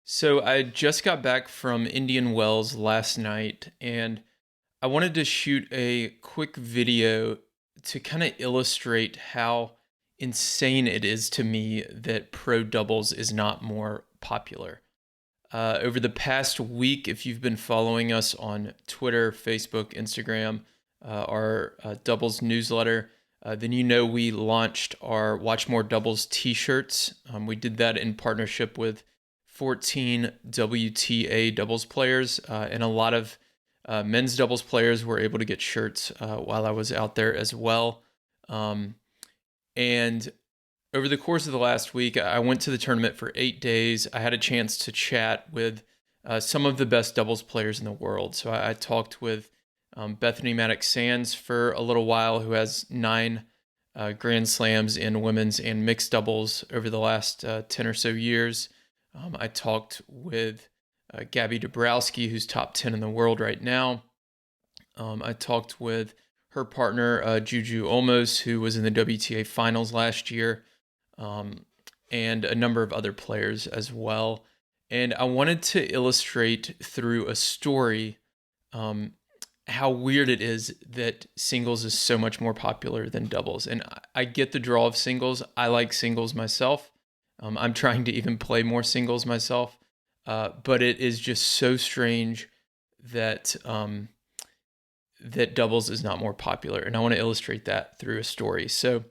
So I just got back from Indian Wells last night, and I wanted to shoot a quick video to kind of illustrate how insane it is to me that pro doubles is not more popular. Over the past week, if you've been following us on Twitter, Facebook, Instagram, our doubles newsletter, then you know we launched our Watch More Doubles t-shirts. We did that in partnership with 14 WTA doubles players, and a lot of men's doubles players were able to get shirts while I was out there as well. Um, and over the course of the last week, I went to the tournament for 8 days. I had a chance to chat with some of the best doubles players in the world. So I talked with Bethany Maddox Sands for a little while, who has 9 Grand Slams in women's and mixed doubles over the last 10 or so years. I talked with Gabby Dabrowski, who's top 10 in the world right now. I talked with her partner, Juju Olmos, who was in the WTA finals last year, and a number of other players as well. And I wanted to illustrate through a story how weird it is that singles is so much more popular than doubles. And I get the draw of singles. I like singles myself. I'm trying to even play more singles myself. But it is just so strange that that doubles is not more popular. And I want to illustrate that through a story. So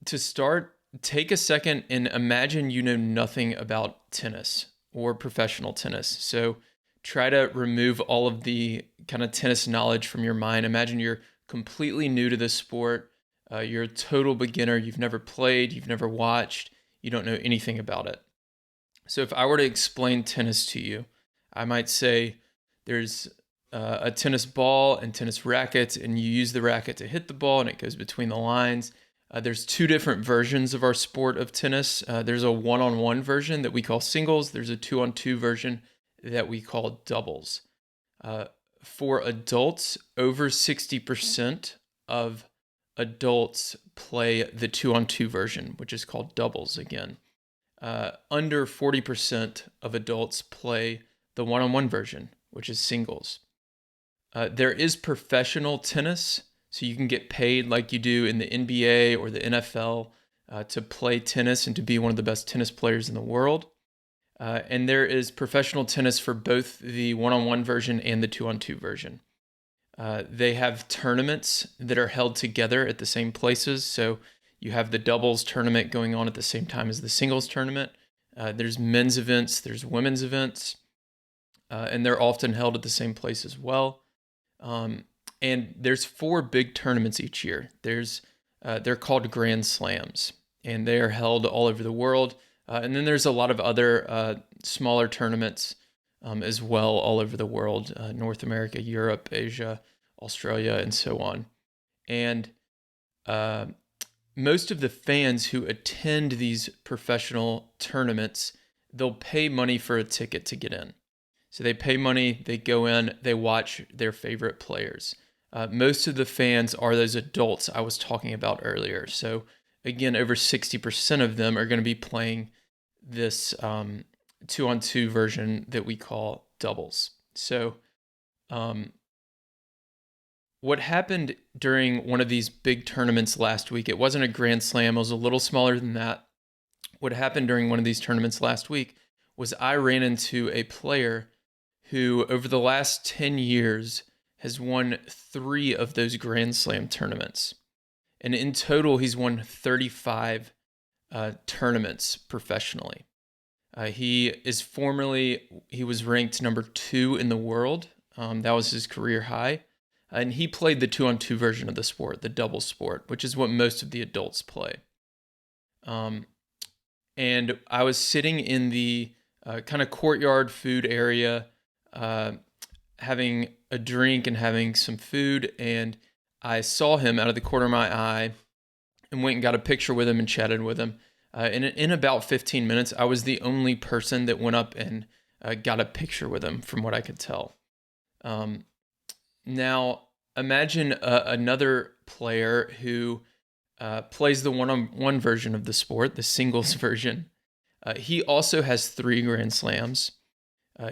to start, take a second and imagine you know nothing about tennis or professional tennis. So try to remove all of the kind of tennis knowledge from your mind. Imagine you're completely new to this sport. You're a total beginner. You've never played, you've never watched, you don't know anything about it. So if I were to explain tennis to you, I might say there's a tennis ball and tennis rackets, and you use the racket to hit the ball, and it goes between the lines. There's two different versions of our sport of tennis. There's a one-on-one version that we call singles. There's a two-on-two version that we call doubles. Uh, for adults, over 60% of adults play the two-on-two version, which is called doubles again. Under 40% of adults play the one-on-one version, which is singles. There is professional tennis, so you can get paid like you do in the NBA or the NFL to play tennis and to be one of the best tennis players in the world. And there is professional tennis for both the one-on-one version and the two-on-two version. They have tournaments that are held together at the same places. So you have the doubles tournament going on at the same time as the singles tournament. There's men's events, there's women's events, and they're often held at the same place as well. And there's 4 big tournaments each year. They're called Grand Slams, and they are held all over the world. And then there's a lot of other smaller tournaments as well all over the world, North America, Europe, Asia, Australia, and so on. And most of the fans who attend these professional tournaments, they'll pay money for a ticket to get in. So they pay money, they go in, they watch their favorite players. Most of the fans are those adults I was talking about earlier. So again, over 60% of them are going to be playing this two-on-two version that we call doubles. So what happened during one of these big tournaments last week, it wasn't a Grand Slam, it was a little smaller than that. What happened during one of these tournaments last week was I ran into a player who over the last 10 years has won 3 of those Grand Slam tournaments. And in total, he's won 35 tournaments professionally. He was ranked number 2 in the world. That was his career high. And he played the two-on-two version of the sport, the double sport, which is what most of the adults play. And I was sitting in the kind of courtyard food area, having a drink and having some food, and I saw him out of the corner of my eye and went and got a picture with him and chatted with him. And in about 15 minutes, I was the only person that went up and got a picture with him, from what I could tell. Now, imagine another player who plays the one-on-one version of the sport, the singles version, He also has 3 Grand Slams.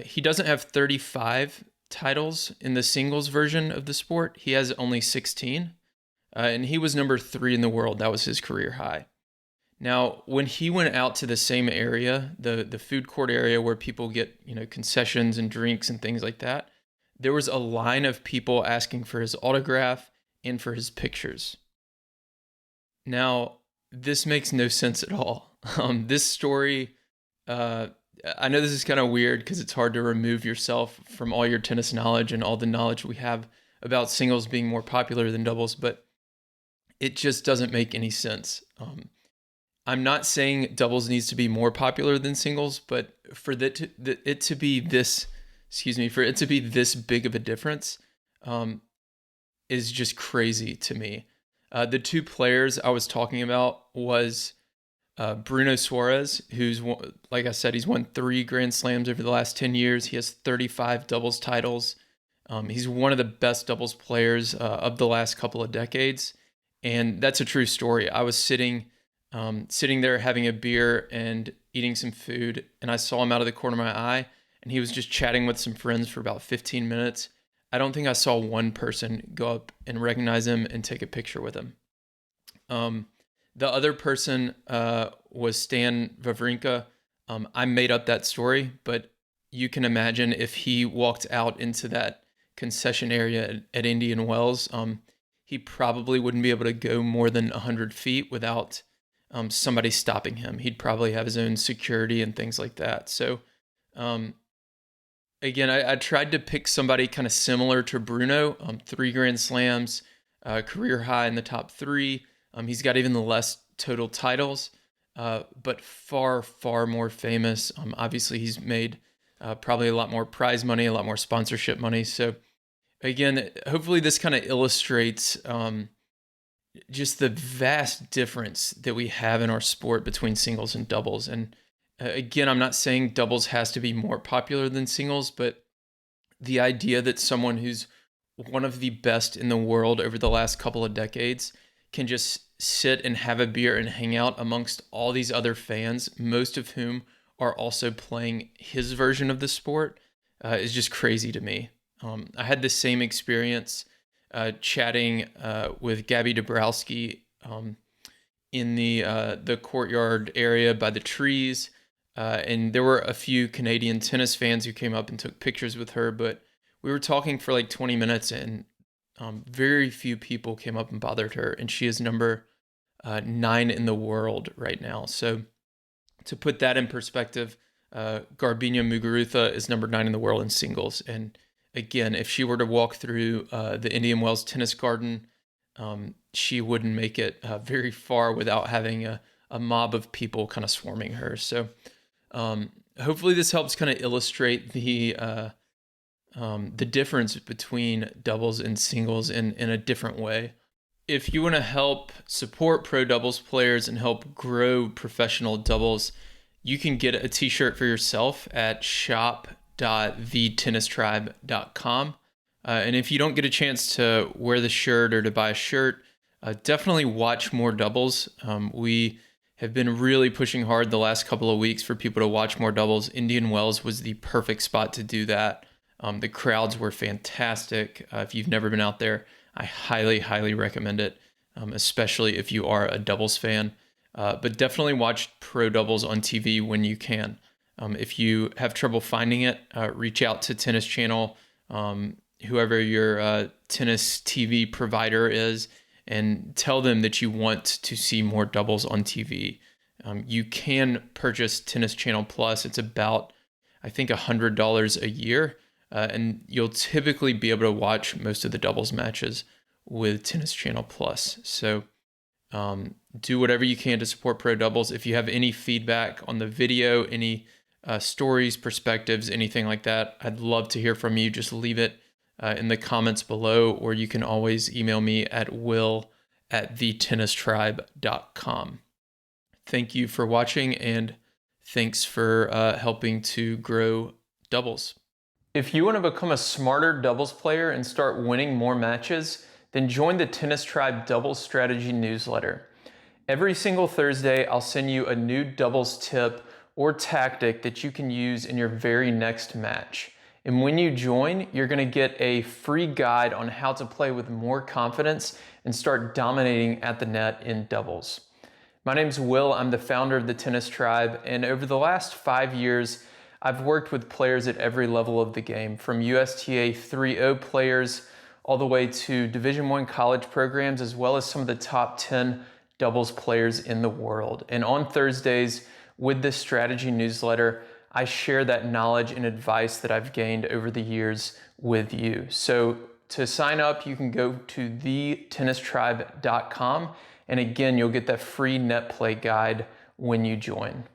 He doesn't have 35 titles in the singles version of the sport. He has only 16. And he was number 3 in the world. That was his career high. Now, when he went out to the same area, the food court area where people get, concessions and drinks and things like that, there was a line of people asking for his autograph and for his pictures. Now, this makes no sense at all. This story, I know this is kind of weird because it's hard to remove yourself from all your tennis knowledge and all the knowledge we have about singles being more popular than doubles, but it just doesn't make any sense. I'm not saying doubles needs to be more popular than singles, but for it to be this big of a difference, is just crazy to me. The 2 players I was talking about was Bruno Suarez, who's, like I said, he's won 3 Grand Slams over the last 10 years. He has 35 doubles titles. He's one of the best doubles players of the last couple of decades. And that's a true story. I was sitting there having a beer and eating some food, and I saw him out of the corner of my eye, and he was just chatting with some friends for about 15 minutes. I don't think I saw one person go up and recognize him and take a picture with him. The other person was Stan Wawrinka. I made up that story, but you can imagine if he walked out into that concession area at Indian Wells, he probably wouldn't be able to go more than 100 feet without somebody stopping him. He'd probably have his own security and things like that. So, again, I tried to pick somebody kind of similar to Bruno. 3 Grand Slams, career high in the top 3. He's got even less total titles, but far, far more famous. Obviously, he's made probably a lot more prize money, a lot more sponsorship money. So, again, hopefully this kind of illustrates just the vast difference that we have in our sport between singles and doubles. And again, I'm not saying doubles has to be more popular than singles, but the idea that someone who's one of the best in the world over the last couple of decades can just sit and have a beer and hang out amongst all these other fans, most of whom are also playing his version of the sport, is just crazy to me. I had the same experience chatting with Gabby Dabrowski in the courtyard area by the trees, and there were a few Canadian tennis fans who came up and took pictures with her, but we were talking for like 20 minutes, and very few people came up and bothered her, and she is number 9 in the world right now. So to put that in perspective, Garbina Muguruza is number 9 in the world in singles, and again, if she were to walk through the Indian Wells Tennis Garden, she wouldn't make it very far without having a mob of people kind of swarming her. So hopefully this helps kind of illustrate the difference between doubles and singles in a different way. If you want to help support pro doubles players and help grow professional doubles, you can get a t-shirt for yourself at shop.thetennistribe.com. And if you don't get a chance to wear the shirt or to buy a shirt, definitely watch more doubles. We have been really pushing hard the last couple of weeks for people to watch more doubles. Indian Wells was the perfect spot to do that. The crowds were fantastic. If you've never been out there, I highly, highly recommend it, especially if you are a doubles fan. But definitely watch pro doubles on TV when you can. If you have trouble finding it, reach out to Tennis Channel, whoever your tennis TV provider is, and tell them that you want to see more doubles on TV. You can purchase Tennis Channel Plus. It's about, I think, $100 a year, and you'll typically be able to watch most of the doubles matches with Tennis Channel Plus. So do whatever you can to support pro doubles. If you have any feedback on the video, any stories, perspectives, anything like that, I'd love to hear from you. Just leave it in the comments below, or you can always email me at will@thetennistribe.com. Thank you for watching, and thanks for helping to grow doubles. If you want to become a smarter doubles player and start winning more matches, then join the Tennis Tribe Doubles Strategy newsletter. Every single Thursday, I'll send you a new doubles tip or tactic that you can use in your very next match. And when you join, you're going to get a free guide on how to play with more confidence and start dominating at the net in doubles. My name's Will, I'm the founder of the Tennis Tribe, and over the last 5 years, I've worked with players at every level of the game, from USTA 3.0 players all the way to Division I college programs, as well as some of the top 10 doubles players in the world. And on Thursdays, with this strategy newsletter, I share that knowledge and advice that I've gained over the years with you. So to sign up, you can go to thetennistribe.com. And again, you'll get that free net play guide when you join.